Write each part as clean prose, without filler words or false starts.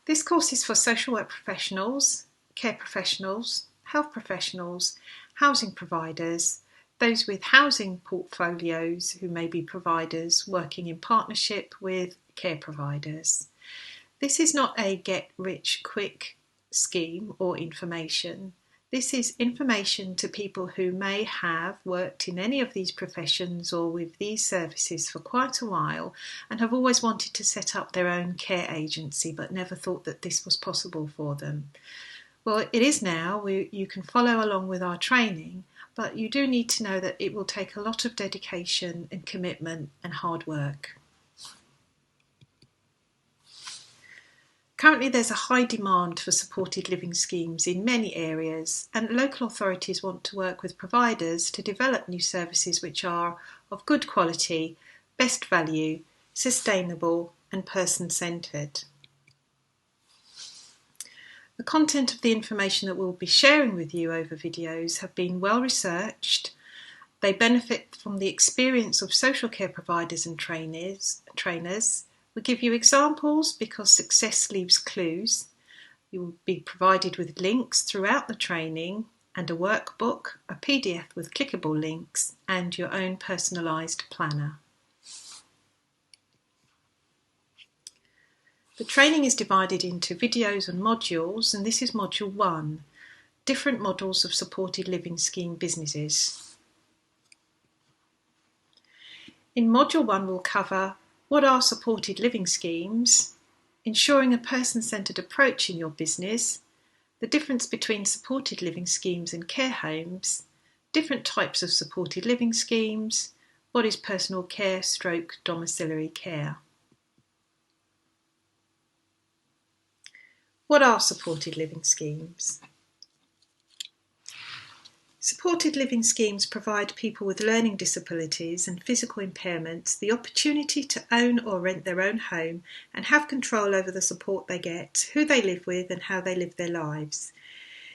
This course is for social work professionals, care professionals, health professionals, housing providers, those with housing portfolios who may be providers working in partnership with care providers. This is not a get-rich-quick scheme or information. This is information to people who may have worked in any of these professions or with these services for quite a while and have always wanted to set up their own care agency but never thought that this was possible for them. Well, it is now. You can follow along with our training, but you do need to know that it will take a lot of dedication and commitment and hard work. Currently, there's a high demand for supported living schemes in many areas, and local authorities want to work with providers to develop new services which are of good quality, best value, sustainable, and person-centred. The content of the information that we'll be sharing with you over videos have been well researched. They benefit from the experience of social care providers and trainers. We give you examples because success leaves clues. You will be provided with links throughout the training and a workbook, a PDF with clickable links, and your own personalised planner. The training is divided into videos and modules, and this is Module 1, Different Models of Supported Living Scheme Businesses. In Module 1 we'll cover what are supported living schemes, ensuring a person-centred approach in your business, the difference between supported living schemes and care homes, different types of supported living schemes, what is personal care / domiciliary care. What are supported living schemes? Supported living schemes provide people with learning disabilities and physical impairments the opportunity to own or rent their own home and have control over the support they get, who they live with and how they live their lives.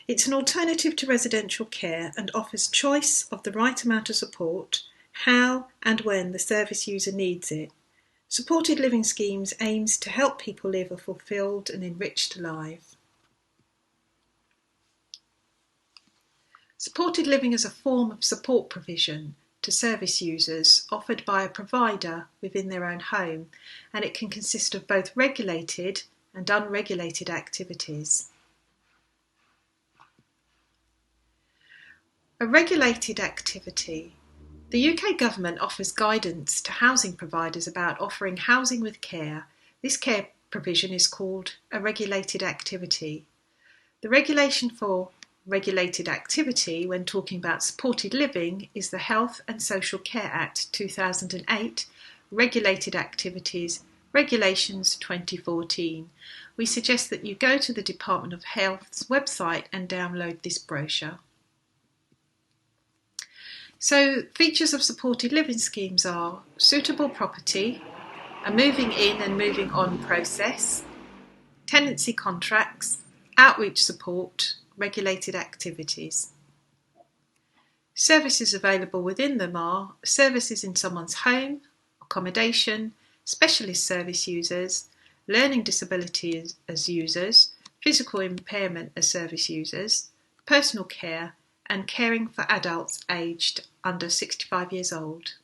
It's an alternative to residential care and offers choice of the right amount of support, how and when the service user needs it. Supported living schemes aims to help people live a fulfilled and enriched life. Supported living is a form of support provision to service users offered by a provider within their own home, and it can consist of both regulated and unregulated activities. A regulated activity. The UK government offers guidance to housing providers about offering housing with care. This care provision is called a regulated activity. The regulation for regulated activity when talking about supported living is the Health and Social Care Act 2008, Regulated Activities, Regulations 2014. We suggest that you go to the Department of Health's website and download this brochure. So, features of supported living schemes are suitable property, a moving in and moving on process, tenancy contracts, outreach support, regulated activities. Services available within them are services in someone's home, accommodation, specialist service users, learning disabilities as users, physical impairment as service users, personal care, and caring for adults aged under 65 years old.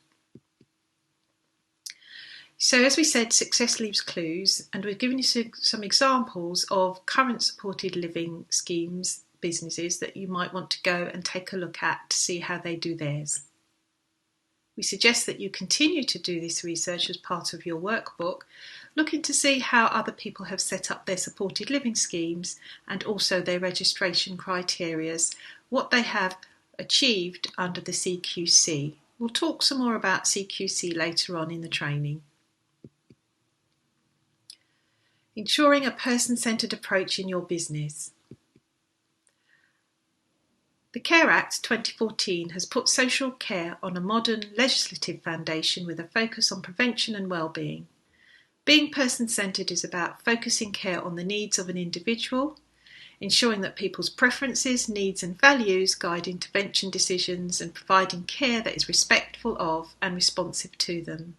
So as we said, success leaves clues, and we've given you some examples of current supported living schemes, businesses that you might want to go and take a look at to see how they do theirs. We suggest that you continue to do this research as part of your workbook, looking to see how other people have set up their supported living schemes and also their registration criteria, what they have achieved under the CQC. We'll talk some more about CQC later on in the training. Ensuring a person-centred approach in your business. The Care Act 2014 has put social care on a modern legislative foundation with a focus on prevention and well-being. Being person-centred is about focusing care on the needs of an individual, ensuring that people's preferences, needs and values guide intervention decisions and providing care that is respectful of and responsive to them.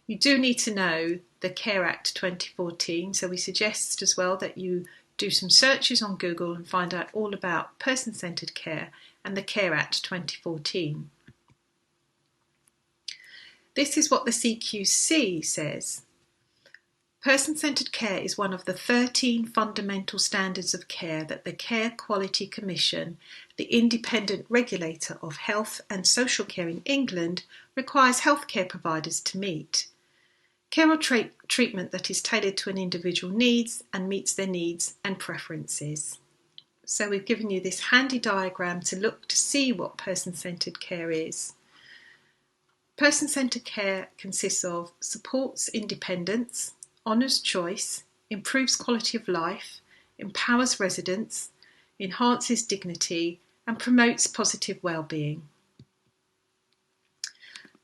You do need to know the Care Act 2014, so we suggest as well that you do some searches on Google and find out all about person-centred care and the Care Act 2014. This is what the CQC says. Person-centred care is one of the 13 fundamental standards of care that the Care Quality Commission, the independent regulator of health and social care in England, requires healthcare providers to meet. Care or treatment that is tailored to an individual needs and meets their needs and preferences. So we've given you this handy diagram to look to see what person-centred care is. Person-centred care consists of supports independence, honours choice, improves quality of life, empowers residents, enhances dignity, and promotes positive well-being.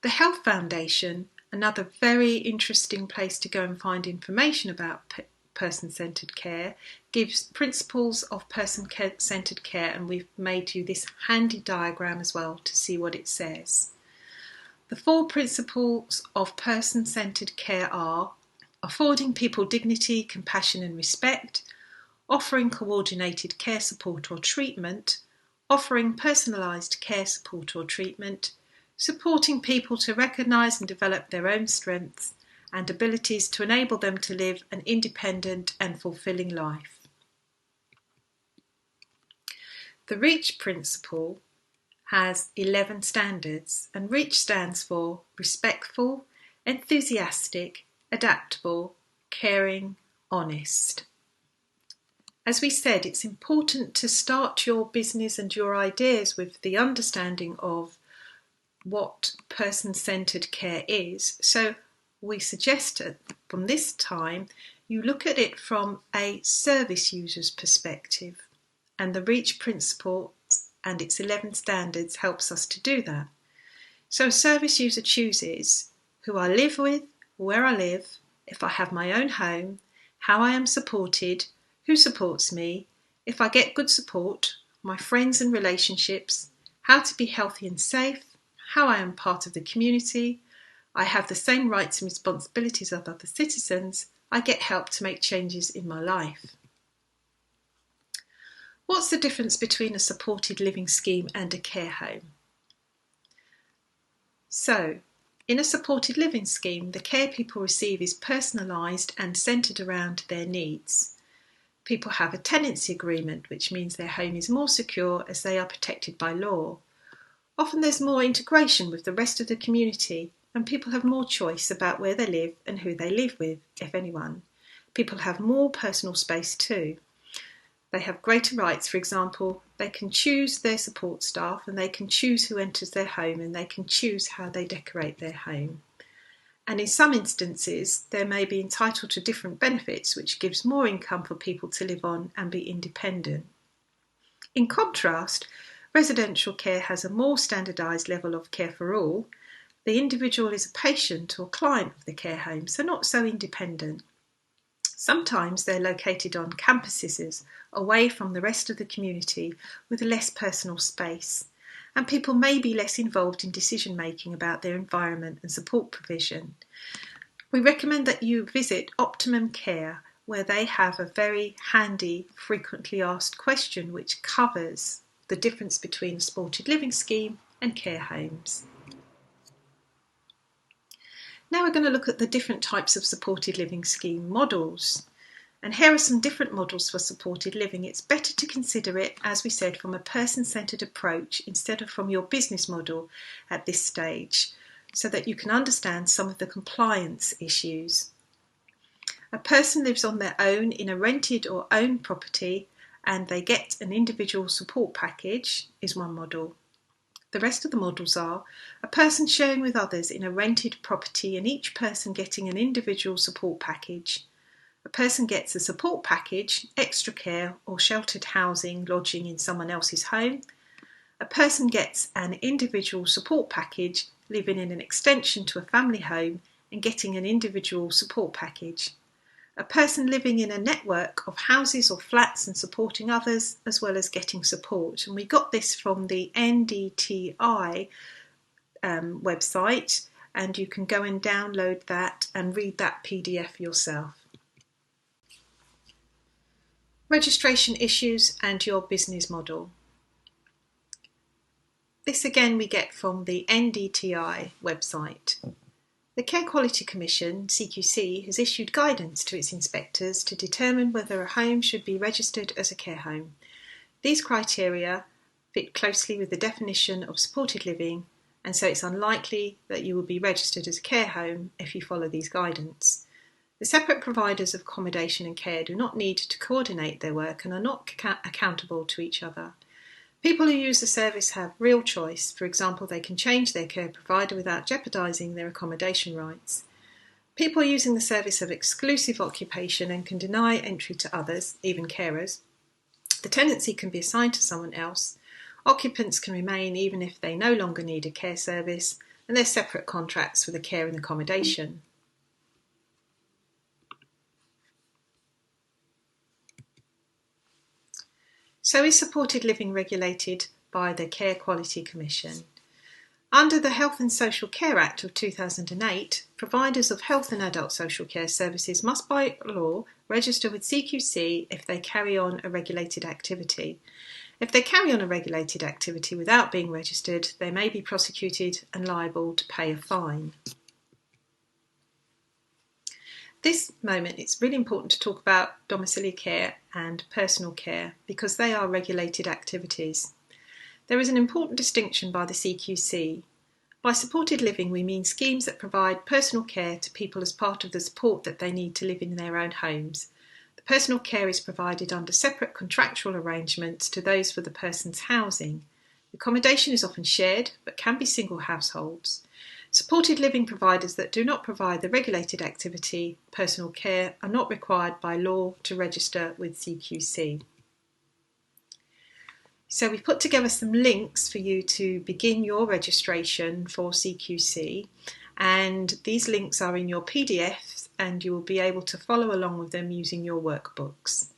The Health Foundation, another very interesting place to go and find information about person-centred care, gives principles of person-centred care, and we've made you this handy diagram as well to see what it says. The 4 principles of person-centred care are affording people dignity, compassion and respect, offering coordinated care support or treatment, offering personalised care support or treatment, supporting people to recognise and develop their own strengths and abilities to enable them to live an independent and fulfilling life. The REACH principle has 11 standards, and REACH stands for respectful, enthusiastic, adaptable, caring, honest. As we said, it's important to start your business and your ideas with the understanding of what person-centred care is. So we suggest that from this time you look at it from a service user's perspective, and the REACH principle and its 11 standards helps us to do that. So a service user chooses who I live with, where I live, if I have my own home, how I am supported, who supports me, if I get good support, my friends and relationships, how to be healthy and safe, how I am part of the community, I have the same rights and responsibilities as other citizens, I get help to make changes in my life. What's the difference between a supported living scheme and a care home? So, in a supported living scheme, the care people receive is personalised and centred around their needs. People have a tenancy agreement, which means their home is more secure as they are protected by law. Often there's more integration with the rest of the community, and people have more choice about where they live and who they live with, if anyone. People have more personal space too. They have greater rights. For example, they can choose their support staff, and they can choose who enters their home, and they can choose how they decorate their home. And in some instances, they may be entitled to different benefits, which gives more income for people to live on and be independent. In contrast, residential care has a more standardised level of care for all. The individual is a patient or client of the care home, so not so independent. Sometimes they're located on campuses away from the rest of the community with less personal space, and people may be less involved in decision making about their environment and support provision. We recommend that you visit Optimum Care, where they have a very handy, frequently asked question which covers the difference between a supported living scheme and care homes. Now we're going to look at the different types of supported living scheme models. And here are some different models for supported living. It's better to consider it, as we said, from a person-centred approach instead of from your business model at this stage, so that you can understand some of the compliance issues. A person lives on their own in a rented or owned property, and they get an individual support package is one model. The rest of the models are a person sharing with others in a rented property and each person getting an individual support package. A person gets a support package, extra care or sheltered housing, lodging in someone else's home. A person gets an individual support package, living in an extension to a family home and getting an individual support package. A person living in a network of houses or flats and supporting others, as well as getting support. And we got this from the NDTI website, and you can go and download that and read that PDF yourself. Registration issues and your business model. This again we get from the NDTI website. The Care Quality Commission, CQC, has issued guidance to its inspectors to determine whether a home should be registered as a care home. These criteria fit closely with the definition of supported living, and so it's unlikely that you will be registered as a care home if you follow these guidance. The separate providers of accommodation and care do not need to coordinate their work and are not accountable to each other. People who use the service have real choice. For example, they can change their care provider without jeopardising their accommodation rights. People using the service have exclusive occupation and can deny entry to others, even carers. The tenancy can be assigned to someone else. Occupants can remain even if they no longer need a care service, and there's separate contracts for the care and accommodation. So is supported living regulated by the Care Quality Commission? Under the Health and Social Care Act of 2008, providers of health and adult social care services must by law register with CQC if they carry on a regulated activity. If they carry on a regulated activity without being registered, they may be prosecuted and liable to pay a fine. This moment, it's really important to talk about domiciliary care and personal care because they are regulated activities. There is an important distinction by the CQC. By supported living, we mean schemes that provide personal care to people as part of the support that they need to live in their own homes. The personal care is provided under separate contractual arrangements to those for the person's housing. Accommodation is often shared, but can be single households. Supported living providers that do not provide the regulated activity, personal care, are not required by law to register with CQC. So we've put together some links for you to begin your registration for CQC, and these links are in your PDFs and you will be able to follow along with them using your workbooks.